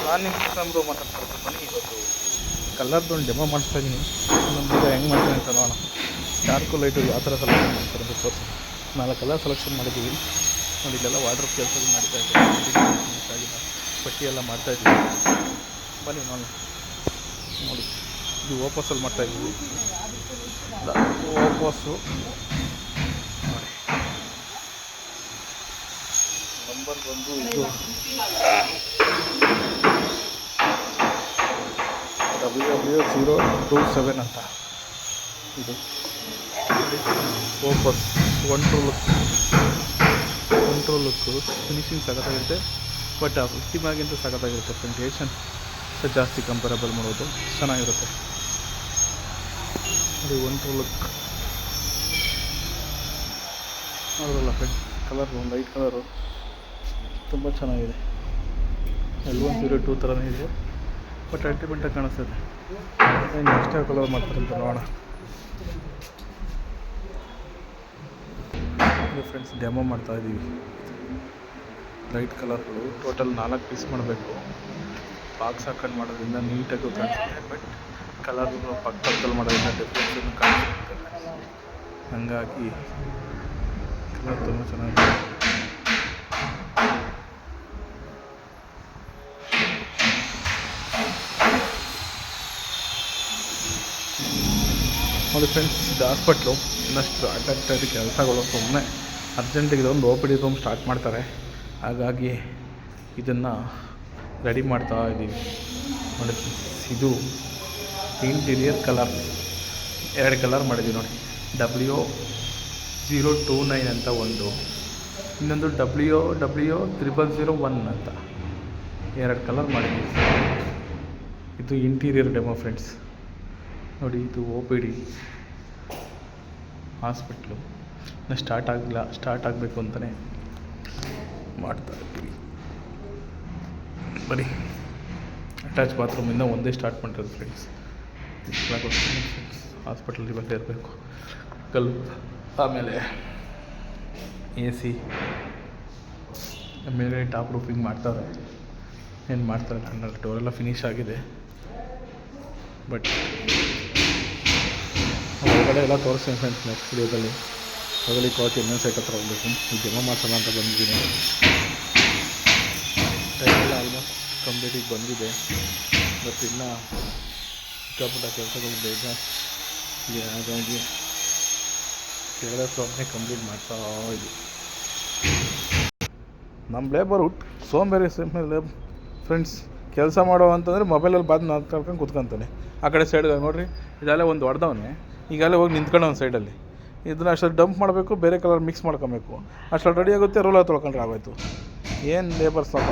ನಾನು ನಿಮ್ಮ ಕೃಷ್ಣಂಬ್ರು ಮಾತಾಡ್ತಾ ಬನ್ನಿ. ಇವತ್ತು ಕಲರ್ದೊಂದು ಡೆಮೋ ಮಾಡಿಸ್ತಾಯಿದ್ದೀನಿ. ನಮ್ಗೆ ಹೆಂಗೆ ಮಾಡ್ತೀನಿ ಅಂತ ನೋಡೋಣ. ಡಾರ್ಕು ಲೈಟು ಯಾವ ಥರ ಸೆಲೆಕ್ಷನ್ ಮಾಡ್ತಾರೆ ಅಂತ ತೋರಿಸಿ. 4 ಕಲರ್ ಸೆಲೆಕ್ಷನ್ ಮಾಡಿದ್ದೀವಿ ನೋಡಿ. ಇಲ್ಲೆಲ್ಲ ವಾಟರ್ ಕೆಲಸ ನಡೀತಾಯಿದೆ. ಪಟ್ಟಿ ಎಲ್ಲ ಮಾಡ್ತಾಯಿದ್ದೀವಿ. ಬನ್ನಿ ನೋಡೋಣ. ನೋಡಿ ಇದು ಓಪೋಸಲ್ಲಿ ಮಾಡ್ತಾಯಿದ್ದೀವಿ. ಓಪೋಸು ನೋಡಿ ನಂಬರ್ ಬಂದು ಇದು WW027 ಅಂತ. ಇದು ಓಪಸ್ ಕಂಟ್ರೋಲ್ ಲುಕ್ಕು ಫಿನಿಶಿಂಗ್ ಸಖತ್ತಾಗಿರುತ್ತೆ. ಬಟ್ ಆ ಫಿಫ್ಟಿಮಾಗಿಂತ ಸಖತ್ತಾಗಿರುತ್ತೆ. ಪ್ರೆಸೆಂಟೇಷನ್ ಜಾಸ್ತಿ ಕಂಪೇರಬಲ್ ಮಾಡೋದು ಚೆನ್ನಾಗಿರುತ್ತೆ ನೋಡಿ. ಕಂಟ್ರೋಲ್ ಲುಕ್ ನೋಡೋದಲ್ಲ ಫ್ರೆಂಡ್. ಕಲರ್ ಲೈಟ್ ಕಲರು ತುಂಬ ಚೆನ್ನಾಗಿದೆ. L102 ಥರನೇ ಇದೆ, ಬಟ್ ಅಲ್ಟಿಮೇಟಾಗಿ ಕಾಣಿಸ್ತದೆ. ನೆಕ್ಸ್ಟ್ ಯಾವ ಕಲರ್ ಮಾಡ್ತಾರೆ ಅಂತ ನೋಡೋಣ. ಫ್ರೆಂಡ್ಸ್ ಡೆಮೋ ಮಾಡ್ತಾಯಿದ್ದೀವಿ. ಲೈಟ್ ಕಲರ್ಗಳು ಟೋಟಲ್ 4 ಪೀಸ್ ಮಾಡಬೇಕು. ಬಾಕ್ಸ್ ಹಾಕೊಂಡು ಮಾಡೋದ್ರಿಂದ ನೀಟಾಗಿ ಕಾಣಿಸುತ್ತೆ. ಬಟ್ ಕಲರ್ ಪಕ್ಕದಲ್ಲಿ ಮಾಡೋದ್ರಿಂದ ಡಿಫ್ರೆನ್ಸನ್ನು ಕಾಣಿಸುತ್ತೆ. ಹಾಗಾಗಿ ಕಲರ್ ತುಂಬ ಚೆನ್ನಾಗಿದೆ. ನೋಡಿ ಫ್ರೆಂಡ್ಸ್, ಇದು ಹಾಸ್ಪಿಟ್ಲು. ಇನ್ನಷ್ಟು ಅಟ್ಯಾಕ್ಟಾಗಿ ಕೆಲಸಗಳು ಸುಮ್ಮನೆ ಅರ್ಜೆಂಟಿಗೆ ಇದೊಂದು OPD ರೂಮ್ ಸ್ಟಾರ್ಟ್ ಮಾಡ್ತಾರೆ. ಹಾಗಾಗಿ ಇದನ್ನು ರೆಡಿ ಮಾಡ್ತಾ ಇದ್ದೀವಿ ನೋಡಿ. ಇದು ಇಂಟೀರಿಯರ್ ಕಲರ್ 2 ಕಲರ್ ಮಾಡಿದ್ದೀವಿ ನೋಡಿ. W029 ಅಂತ ಒಂದು, ಇನ್ನೊಂದು WW0001 ಅಂತ 2 ಕಲರ್ ಮಾಡಿದ್ದೀವಿ. ಇದು ಇಂಟೀರಿಯರ್ ಡೆಮೋ ಫ್ರೆಂಡ್ಸ್ ನೋಡಿ. ಇದು OPD ಹಾಸ್ಪಿಟ್ಲು ಸ್ಟಾರ್ಟ್ ಆಗಬೇಕು ಅಂತಲೇ ಮಾಡ್ತಾ ಇದ್ದೀವಿ. ಬರೀ ಅಟ್ಯಾಚ್ ಬಾತ್ರೂಮಿಂದ ಒಂದೇ ಸ್ಟಾರ್ಟ್ ಮಾಡಿರೋದು ಫ್ರೆಂಡ್ಸ್. ಹಾಸ್ಪಿಟಲ್ ಇವಾಗ ಇರಬೇಕು ಆಮೇಲೆ AC ಮೇಲೆ ಟಾಪ್ ರೂಫಿಂಗ್ ಮಾಡ್ತಾರೆ. ಏನು ಮಾಡ್ತಾರೆ ಕಣ್ಣಲ್ಲಿ ಡೋರೆಲ್ಲ ಫಿನಿಶ್ ಆಗಿದೆ. ಬಟ್ ಹೊರಗಡೆ ಎಲ್ಲ ತೋರಿಸ್ತೀನಿ ಫ್ರೆಂಡ್ಸ್ ನೆಕ್ಸ್ಟ್ ವಿಡಿಯೋದಲ್ಲಿ. ಹೋಗಲಿಕ್ಕೆ ಹೋಗಿ ಇನ್ನೊಂದು ಸೈಟ್ ಹತ್ರ ಹೋಗಬೇಕು. ಈ ಡೆಮೋ ಮಾಡ್ಸೋಣ ಅಂತ ಬಂದಿದ್ದೀನಿ. ಟೈಮೆಲ್ಲ ಆಲ್ಮೋಸ್ಟ್ ಕಂಪ್ಲೀಟಿಗೆ ಬಂದಿದೆ. ಬಟ್ ಇನ್ನೂ ಸಿಕ್ಕಾಪಟ್ಟ ಕೆಲಸಗಳು ಬೇಗ ಇದೆ. ಹಾಗಾಗಿ ಕೇಳೋ ಫ್ಲೋರ್ನೇ ಕಂಪ್ಲೀಟ್ ಮಾಡ್ತಾ ಇದ್ದೀವಿ. ನಮ್ಮ ಲೇಬರ್ ಸೋಂಬೇರಿ ಫ್ರೆಂಡ್ಸ್. ಕೆಲಸ ಮಾಡೋ ಅಂತಂದರೆ ಮೊಬೈಲಲ್ಲಿ ಬಾದ್ ಕರ್ಕೊಂಡು ಕೂತ್ಕೊಂತಾನೆ. ಆ ಕಡೆ ಸೈಡ್ಗೆ ನೋಡಿರಿ, ಇದೆಲ್ಲ ಒಂದು ಹೊಡೆದವನೇ. ಈಗಲೇ ಹೋಗಿ ನಿಂತ್ಕೊಂಡು ಒಂದು ಸೈಡಲ್ಲಿ ಇದನ್ನು ಅಷ್ಟೊಂದು ಡಂಪ್ ಮಾಡಬೇಕು. ಬೇರೆ ಕಲರ್ ಮಿಕ್ಸ್ ಮಾಡ್ಕೊಬೇಕು. ಅಷ್ಟೊಂದು ರೆಡಿ ಆಗುತ್ತೆ. ರೋಲರ್ ತೊಳ್ಕೊಂಡ್ರೆ ಆಗೋಯ್ತು. ಏನು ಲೇಬರ್ಸ್ ಸ್ವಲ್ಪ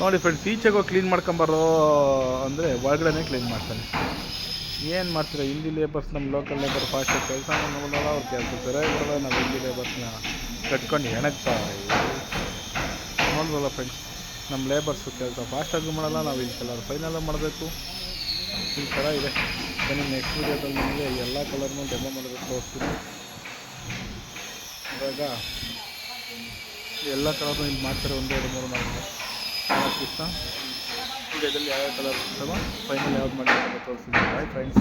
ನೋಡಿ ಫ್ರೆಂಡ್ಸ್. ಈಚೆಗೆ ಹೋಗಿ ಕ್ಲೀನ್ ಮಾಡ್ಕೊಂಬರೋ ಅಂದರೆ ಒಳಗಡೆ ಕ್ಲೀನ್ ಮಾಡ್ತಾನೆ. ಏನು ಮಾಡ್ತೀರಾ ಹಿಂದಿ ಲೇಬರ್ಸ್? ನಮ್ಮ ಲೋಕಲ್ ಲೇಬರ್ ಫಾಸ್ಟಾಗಿ ಕೆಲಸ ನೋಡೋಲ್ಲ. ಅವ್ರ ಕೆಲಸ ಸರಿಯಾಗಿ ಬರೋಲ್ಲ. ನಾವು ಹಿಂದಿ ಲೇಬರ್ಸ್ನ ಕಟ್ಕೊಂಡು ಹೆಣಗ್ತಾ ನೋಡ್ಬೋಲ್ಲ ಫ್ರೆಂಡ್ಸ್. ನಮ್ಮ ಲೇಬರ್ಸು ಕೆಲಸ ಫಾಸ್ಟಾಗಿ ಮಾಡೋಲ್ಲ. ನಾವು ಇಲ್ಲಿ ಕಲರ್ ಫೈನಲ್ ಮಾಡಬೇಕು. ಈ ಥರ ಇದೆ. ಬನ್ನಿ ನೆಕ್ಸ್ಟ್ ವೀಡಿಯೋದಲ್ಲಿ ನಿಮಗೆ ಎಲ್ಲ ಕಲರ್ನೂ ಡೆಮೋ ಮಾಡೋದಕ್ಕೆ ತೋರಿಸ್ತೀನಿ. ಇವಾಗ ಎಲ್ಲ ಕಲರ್ನೂ ಇಲ್ಲಿ ಮಾಡ್ತಾರೆ. 1 2 3 4 ಇಷ್ಟ ವಿಡಿಯೋದಲ್ಲಿ ಯಾವ್ಯಾವ ಕಲರ್ ಇರ್ತದೋ ಫೈನಲ್ ಯಾವ್ದು ಮಾಡಿ ತೋರಿಸ್ತೀನಿ. Bye friends.